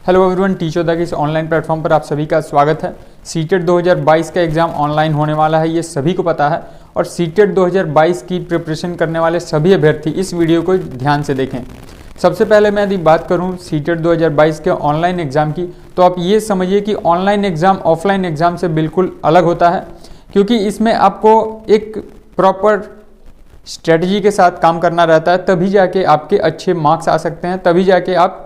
Hello everyone, teacher के इस online platform पर आप सभी का स्वागत है। सीटेट 2022 का एग्ज़ाम ऑनलाइन होने वाला है, ये सभी को पता है। और सीटेट 2022 की प्रिपरेशन करने वाले सभी अभ्यर्थी इस वीडियो को ध्यान से देखें। सबसे पहले मैं यदि बात करूं सीटेट 2022 के ऑनलाइन एग्ज़ाम की, तो आप ये समझिए कि ऑनलाइन एग्ज़ाम ऑफलाइन एग्ज़ाम से बिल्कुल अलग होता है, क्योंकि इसमें आपको एक प्रॉपर स्ट्रेटजी के साथ काम करना रहता है, तभी जाके आपके अच्छे मार्क्स आ सकते हैं, तभी जाके आप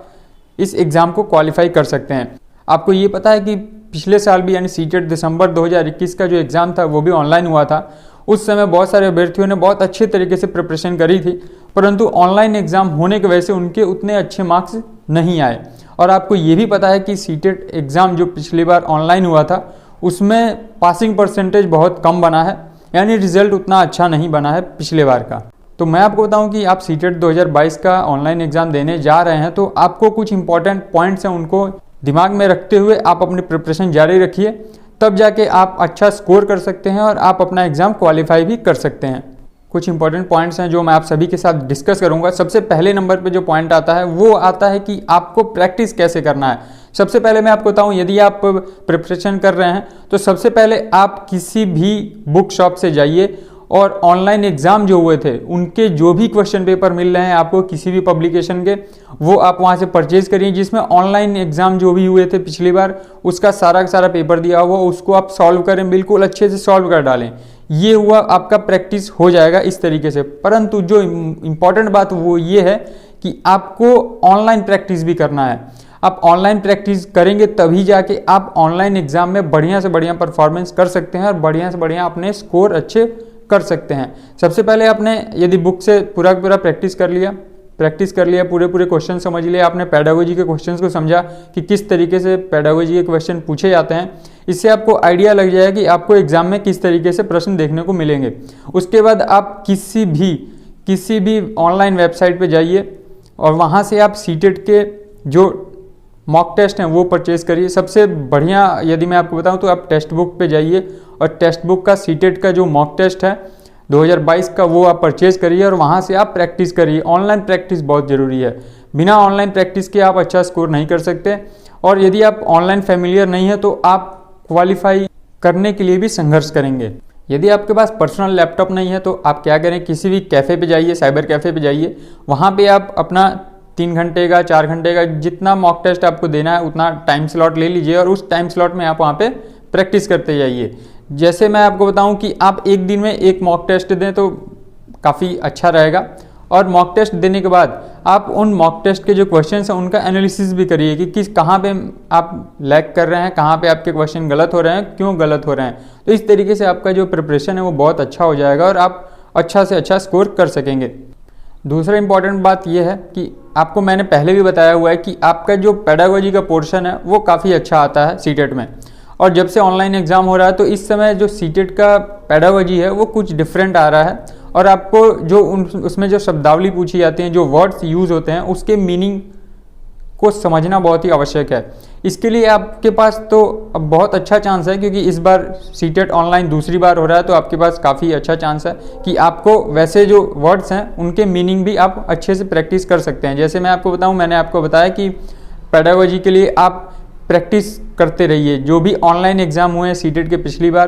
इस एग्ज़ाम को क्वालिफाई कर सकते हैं। आपको ये पता है कि पिछले साल भी यानी सीटेट दिसंबर 2021 का जो एग्ज़ाम था वो भी ऑनलाइन हुआ था। उस समय बहुत सारे अभ्यर्थियों ने बहुत अच्छे तरीके से प्रिपरेशन करी थी, परंतु ऑनलाइन एग्ज़ाम होने की वजह से उनके उतने अच्छे मार्क्स नहीं आए। और आपको ये भी पता है कि सीटेट एग्ज़ाम जो पिछली बार ऑनलाइन हुआ था उसमें पासिंग परसेंटेज बहुत कम बना है, यानी रिजल्ट उतना अच्छा नहीं बना है पिछले बार का। तो मैं आपको बताऊं कि आप सीटेट 2022 का ऑनलाइन एग्ज़ाम देने जा रहे हैं, तो आपको कुछ इंपॉर्टेंट पॉइंट्स हैं, उनको दिमाग में रखते हुए आप अपनी प्रिपरेशन जारी रखिए, तब जाके आप अच्छा स्कोर कर सकते हैं और आप अपना एग्ज़ाम क्वालिफाई भी कर सकते हैं। कुछ इंपॉर्टेंट पॉइंट्स हैं जो मैं आप सभी के साथ डिस्कस करूंगा। सबसे पहले नंबर पे जो पॉइंट आता है वो आता है कि आपको प्रैक्टिस कैसे करना है। सबसे पहले मैं आपको बताऊं, यदि आप प्रिपरेशन कर रहे हैं तो सबसे पहले आप किसी भी बुक शॉप से जाइए और ऑनलाइन एग्ज़ाम जो हुए थे उनके जो भी क्वेश्चन पेपर मिल रहे हैं आपको किसी भी पब्लिकेशन के, वो आप वहाँ से परचेज करिए, जिसमें ऑनलाइन एग्ज़ाम जो भी हुए थे पिछली बार उसका सारा का सारा पेपर दिया हुआ, उसको आप सॉल्व करें, बिल्कुल अच्छे से सॉल्व कर डालें। ये हुआ आपका प्रैक्टिस हो जाएगा इस तरीके से। परंतु जो इम्पॉर्टेंट बात वो ये है कि आपको ऑनलाइन प्रैक्टिस भी करना है। आप ऑनलाइन प्रैक्टिस करेंगे तभी जाके आप ऑनलाइन एग्ज़ाम में बढ़िया से बढ़िया परफॉर्मेंस कर सकते हैं और बढ़िया से बढ़िया अपने स्कोर अच्छे कर सकते हैं। सबसे पहले आपने यदि बुक से पूरा प्रैक्टिस कर लिया, पूरे क्वेश्चन समझ लिए, आपने पेडागोजी के क्वेश्चंस को समझा कि किस तरीके से पेडागोजी के क्वेश्चन पूछे जाते हैं, इससे आपको आइडिया लग जाएगा कि आपको एग्जाम में किस तरीके से प्रश्न देखने को मिलेंगे। उसके बाद आप किसी भी ऑनलाइन वेबसाइट पे जाइए और वहाँ से आप सीटेट के जो मॉक टेस्ट हैं वो परचेज़ करिए। सबसे बढ़िया यदि मैं आपको बताऊं तो आप टेक्स्ट बुक पे जाइए और टेक्स्ट बुक का सीटेट का जो मॉक टेस्ट है 2022 का वो आप परचेज़ करिए और वहाँ से आप प्रैक्टिस करिए। ऑनलाइन प्रैक्टिस बहुत ज़रूरी है, बिना ऑनलाइन प्रैक्टिस के आप अच्छा स्कोर नहीं कर सकते। और यदि आप ऑनलाइन फैमिलियर नहीं है तो आप क्वालिफाई करने के लिए भी संघर्ष करेंगे। यदि आपके पास पर्सनल लैपटॉप नहीं है तो आप क्या करें, किसी भी कैफ़े पे जाइए, साइबर कैफ़े पे जाइए, वहाँ पे आप अपना 3 घंटे का 4 घंटे का जितना मॉक टेस्ट आपको देना है उतना टाइम स्लॉट ले लीजिए और उस टाइम स्लॉट में आप वहाँ पे प्रैक्टिस करते जाइए। जैसे मैं आपको बताऊं कि आप एक दिन में एक मॉक टेस्ट दें तो काफ़ी अच्छा रहेगा। और मॉक टेस्ट देने के बाद आप उन मॉक टेस्ट के जो क्वेश्चंस हैं उनका एनालिसिस भी करिए कि कहाँ पे आप लैग कर रहे हैं, कहाँ पे आपके क्वेश्चन गलत हो रहे हैं, क्यों गलत हो रहे हैं। तो इस तरीके से आपका जो प्रिपरेशन है वो बहुत अच्छा हो जाएगा और आप अच्छा से अच्छा स्कोर कर सकेंगे। दूसरा इंपॉर्टेंट बात यह है कि आपको मैंने पहले भी बताया हुआ है कि आपका जो पेडागोजी का पोर्शन है वो काफ़ी अच्छा आता है सीटेट में। और जब से ऑनलाइन एग्ज़ाम हो रहा है तो इस समय जो सीटेट का पेडागोजी है वो कुछ डिफरेंट आ रहा है और आपको जो उसमें जो शब्दावली पूछी जाती हैं, जो वर्ड्स यूज़ होते हैं, उसके मीनिंग को समझना बहुत ही आवश्यक है। इसके लिए आपके पास तो अब बहुत अच्छा चांस है, क्योंकि इस बार सीटेट ऑनलाइन दूसरी बार हो रहा है, तो आपके पास काफ़ी अच्छा चांस है कि आपको वैसे जो वर्ड्स हैं उनके मीनिंग भी आप अच्छे से प्रैक्टिस कर सकते हैं। जैसे मैं आपको बताऊं, मैंने आपको बताया कि पेडागोजी के लिए आप प्रैक्टिस करते रहिए। जो भी ऑनलाइन एग्ज़ाम हुए हैं सीटेट के पिछली बार,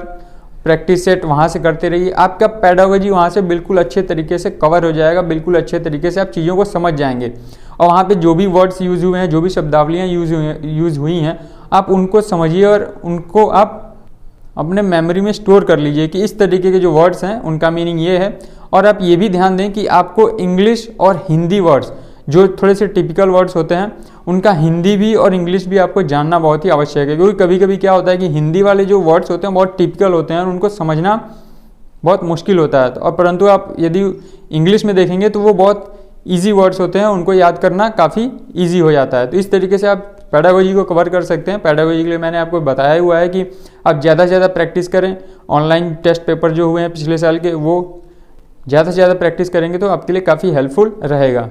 प्रैक्टिस सेट वहाँ से करते रहिए, आपका पेडागोजी वहाँ से बिल्कुल अच्छे तरीके से कवर हो जाएगा, बिल्कुल अच्छे तरीके से आप चीज़ों को समझ जाएंगे। और वहाँ पे जो भी वर्ड्स यूज़ हुए हैं, जो भी शब्दावलियाँ यूज़ हुई हैं, आप उनको समझिए और उनको आप अपने मेमोरी में स्टोर कर लीजिए कि इस तरीके के जो वर्ड्स हैं उनका मीनिंग ये है। और आप ये भी ध्यान दें कि आपको इंग्लिश और हिंदी वर्ड्स, जो थोड़े से टिपिकल वर्ड्स होते हैं, उनका हिंदी भी और इंग्लिश भी आपको जानना बहुत ही आवश्यक है। क्योंकि कभी कभी क्या होता है कि हिंदी वाले जो वर्ड्स होते हैं बहुत टिपिकल होते हैं और उनको समझना बहुत मुश्किल होता है। और परंतु आप यदि इंग्लिश में देखेंगे तो वो बहुत ईजी वर्ड्स होते हैं, उनको याद करना काफ़ी ईजी हो जाता है। तो इस तरीके से आप पेडागोजी को कवर कर सकते हैं। पेडागोजी के लिए मैंने आपको बताया हुआ है कि आप ज़्यादा से ज़्यादा प्रैक्टिस करें। ऑनलाइन टेस्ट पेपर जो हुए हैं पिछले साल के, वो ज़्यादा से ज़्यादा प्रैक्टिस करेंगे तो आपके लिए काफ़ी हेल्पफुल रहेगा।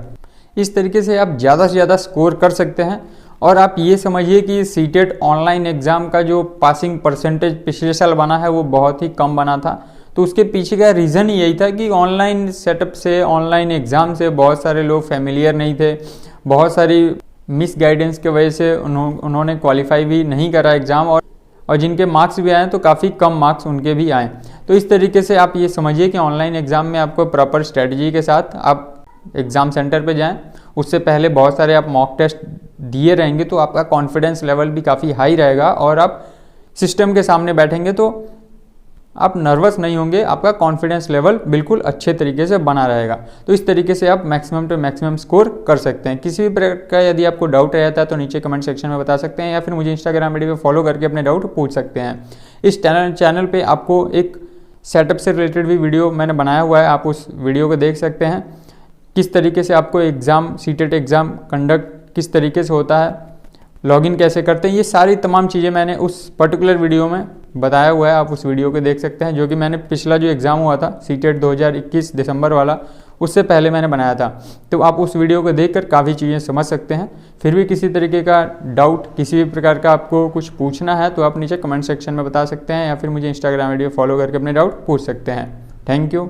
इस तरीके से आप ज़्यादा से ज़्यादा स्कोर कर सकते हैं। और आप ये समझिए कि सीटेट ऑनलाइन एग्ज़ाम का जो पासिंग परसेंटेज पिछले साल बना है वो बहुत ही कम बना था। तो उसके पीछे का रीज़न यही था कि ऑनलाइन सेटअप से, ऑनलाइन एग्ज़ाम से बहुत सारे लोग फैमिलियर नहीं थे, बहुत सारी मिस गाइडेंस के वजह से उन्होंने क्वालिफाई भी नहीं करा एग्ज़ाम, और जिनके मार्क्स भी आए तो काफ़ी कम मार्क्स उनके भी आए। तो इस तरीके से आप ये समझिए कि ऑनलाइन एग्ज़ाम में आपको प्रॉपर स्ट्रेटजी के साथ आप एग्ज़ाम सेंटर पे जाएं। उससे पहले बहुत सारे आप मॉक टेस्ट दिए रहेंगे तो आपका कॉन्फिडेंस लेवल भी काफ़ी हाई रहेगा, और आप सिस्टम के सामने बैठेंगे तो आप नर्वस नहीं होंगे, आपका कॉन्फिडेंस लेवल बिल्कुल अच्छे तरीके से बना रहेगा। तो इस तरीके से आप मैक्सिमम टू मैक्सिमम स्कोर कर सकते हैं। किसी भी प्रकार का यदि आपको डाउट रहता है तो नीचे कमेंट सेक्शन में बता सकते हैं, या फिर मुझे इंस्टाग्राम आईडी पे फॉलो करके अपने डाउट पूछ सकते हैं। इस चैनल पे आपको एक सेटअप से रिलेटेड भी वीडियो मैंने बनाया हुआ है, आप उस वीडियो को देख सकते हैं। किस तरीके से आपको एग्ज़ाम सीटेट एग्ज़ाम कंडक्ट किस तरीके से होता है, लॉगिन कैसे करते हैं, ये सारी तमाम चीज़ें मैंने उस पर्टिकुलर वीडियो में बताया हुआ है। आप उस वीडियो को देख सकते हैं, जो कि मैंने पिछला जो एग्ज़ाम हुआ था सीटेट 2021 दिसंबर वाला, उससे पहले मैंने बनाया था। तो आप उस वीडियो को देखकर काफ़ी चीज़ें समझ सकते हैं। फिर भी किसी तरीके का डाउट, किसी भी प्रकार का आपको कुछ पूछना है तो आप नीचे कमेंट सेक्शन में बता सकते हैं, या फिर मुझे इंस्टाग्राम आईडी फॉलो करके अपने डाउट पूछ सकते हैं। Thank you.